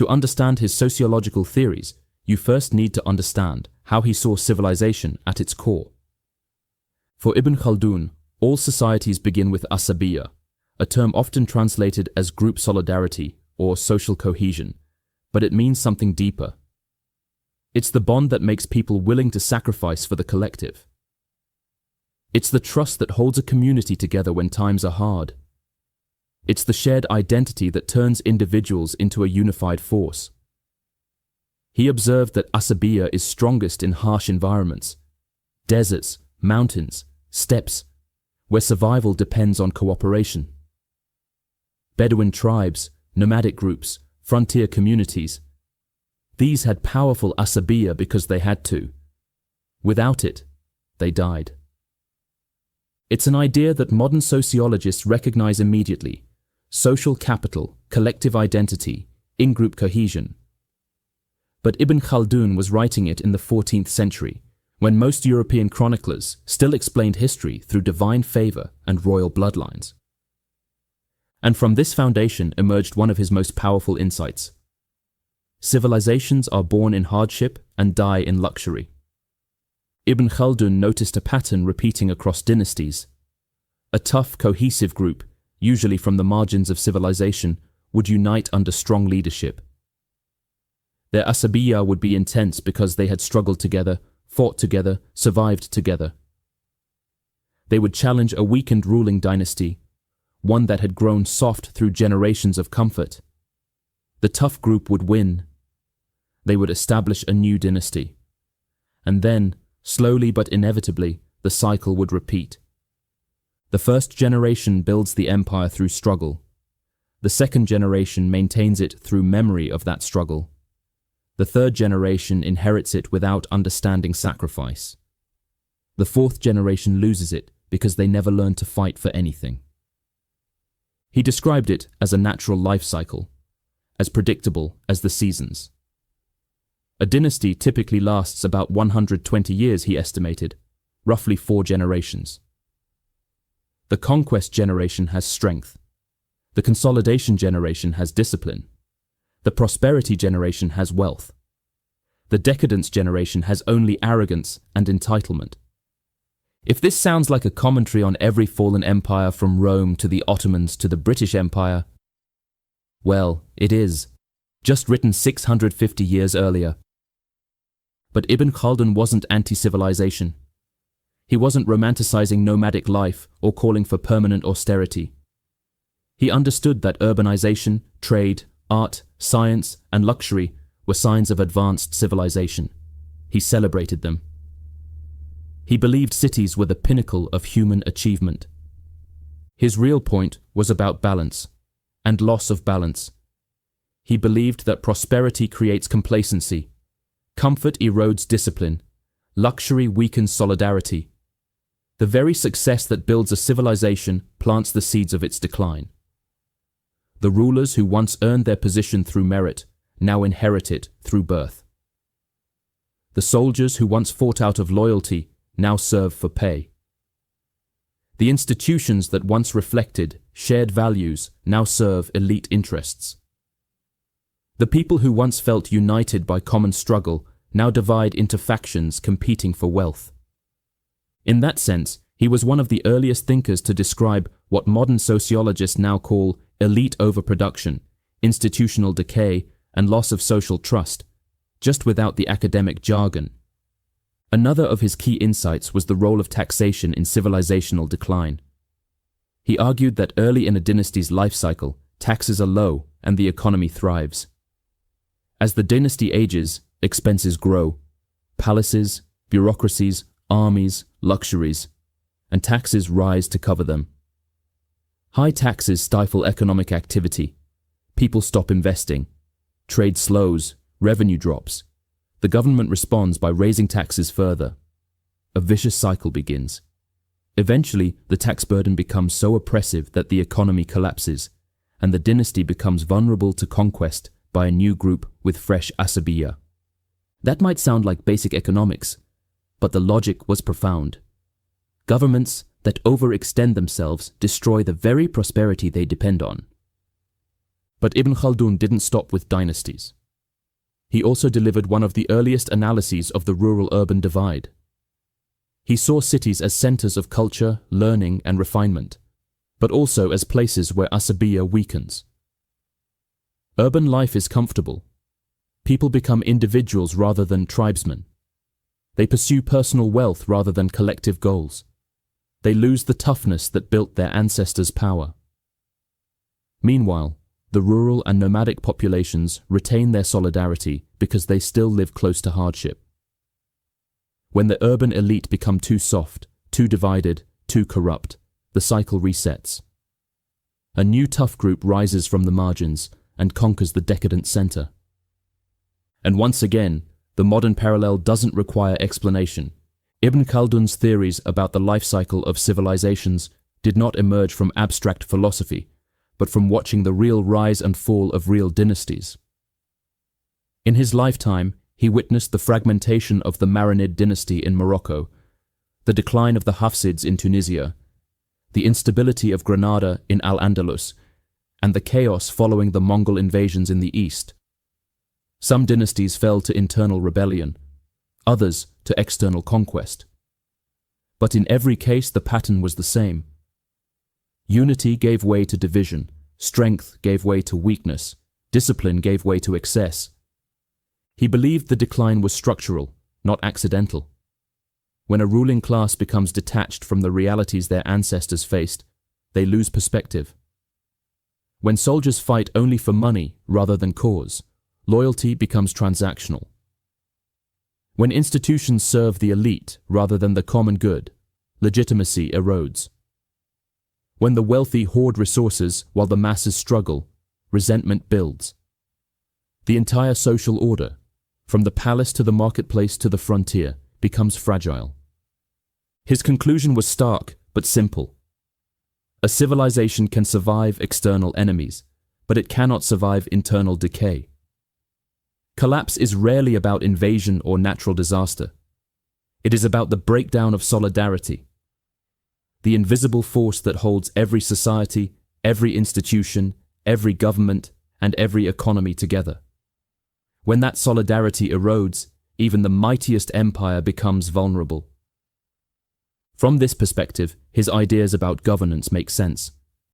To understand his sociological theories, you first need to understand how he saw civilization at its core. For Ibn Khaldun, all societies begin with asabiyyah, a term often translated as group solidarity or social cohesion, but it means something deeper. It's the bond that makes people willing to sacrifice for the collective. It's the trust that holds a community together when times are hard. It's the shared identity that turns individuals into a unified force. He observed that asabiyyah is strongest in harsh environments, deserts, mountains, steppes, where survival depends on cooperation. Bedouin tribes, nomadic groups, frontier communities, these had powerful asabiyyah because they had to. Without it, they died. It's an idea that modern sociologists recognize immediately: social capital, collective identity, in-group cohesion. But Ibn Khaldun was writing it in the 14th century, when most European chroniclers still explained history through divine favor and royal bloodlines. And from this foundation emerged one of his most powerful insights. Civilizations are born in hardship and die in luxury. Ibn Khaldun noticed a pattern repeating across dynasties. A tough, cohesive group, usually from the margins of civilization, would unite under strong leadership. Their asabiyyah would be intense because they had struggled together, fought together, survived together. They would challenge a weakened ruling dynasty, one that had grown soft through generations of comfort. The tough group would win. They would establish a new dynasty. And then, slowly but inevitably, the cycle would repeat. The first generation builds the empire through struggle. The second generation maintains it through memory of that struggle. The third generation inherits it without understanding sacrifice. The fourth generation loses it because they never learned to fight for anything. He described it as a natural life cycle, as predictable as the seasons. A dynasty typically lasts about 120 years, he estimated, roughly 4 generations. The conquest generation has strength. The consolidation generation has discipline. The prosperity generation has wealth. The decadence generation has only arrogance and entitlement. If this sounds like a commentary on every fallen empire from Rome to the Ottomans to the British Empire, well, it is, just written 650 years earlier. But Ibn Khaldun wasn't anti-civilization. He wasn't romanticizing nomadic life or calling for permanent austerity. He understood that urbanization, trade, art, science, and luxury were signs of advanced civilization. He celebrated them. He believed cities were the pinnacle of human achievement. His real point was about balance and loss of balance. He believed that prosperity creates complacency, comfort erodes discipline, luxury weakens solidarity. The very success that builds a civilization plants the seeds of its decline. The rulers who once earned their position through merit now inherit it through birth. The soldiers who once fought out of loyalty now serve for pay. The institutions that once reflected shared values now serve elite interests. The people who once felt united by common struggle now divide into factions competing for wealth. In that sense, he was one of the earliest thinkers to describe what modern sociologists now call elite overproduction, institutional decay, and loss of social trust, just without the academic jargon. Another of his key insights was the role of taxation in civilizational decline. He argued that early in a dynasty's life cycle, taxes are low and the economy thrives. As the dynasty ages, expenses grow: palaces, bureaucracies, armies, luxuries, and taxes rise to cover them. High taxes stifle economic activity. People stop investing. Trade slows, revenue drops. The government responds by raising taxes further. A vicious cycle begins. Eventually, the tax burden becomes so oppressive that the economy collapses, and the dynasty becomes vulnerable to conquest by a new group with fresh asabiyyah. That might sound like basic economics, but the logic was profound. Governments that overextend themselves destroy the very prosperity they depend on. But Ibn Khaldun didn't stop with dynasties. He also delivered one of the earliest analyses of the rural-urban divide. He saw cities as centers of culture, learning, and refinement, but also as places where asabiyah weakens. Urban life is comfortable. People become individuals rather than tribesmen. They pursue personal wealth rather than collective goals. They lose the toughness that built their ancestors' power. Meanwhile, the rural and nomadic populations retain their solidarity because they still live close to hardship. When the urban elite become too soft, too divided, too corrupt, the cycle resets. A new tough group rises from the margins and conquers the decadent center. And once again, the modern parallel doesn't require explanation. Ibn Khaldun's theories about the life cycle of civilizations did not emerge from abstract philosophy, but from watching the real rise and fall of real dynasties. In his lifetime, he witnessed the fragmentation of the Marinid dynasty in Morocco, the decline of the Hafsids in Tunisia, the instability of Granada in Al-Andalus, and the chaos following the Mongol invasions in the east. Some dynasties fell to internal rebellion, others to external conquest. But in every case the pattern was the same. Unity gave way to division, strength gave way to weakness, discipline gave way to excess. He believed the decline was structural, not accidental. When a ruling class becomes detached from the realities their ancestors faced, they lose perspective. When soldiers fight only for money rather than cause, loyalty becomes transactional. When institutions serve the elite rather than the common good, legitimacy erodes. When the wealthy hoard resources while the masses struggle, resentment builds. The entire social order, from the palace to the marketplace to the frontier, becomes fragile. His conclusion was stark but simple. A civilization can survive external enemies, but it cannot survive internal decay. Collapse is rarely about invasion or natural disaster. It is about the breakdown of solidarity, the invisible force that holds every society, every institution, every government, and every economy together. When that solidarity erodes, even the mightiest empire becomes vulnerable. From this perspective, his ideas about governance make sense.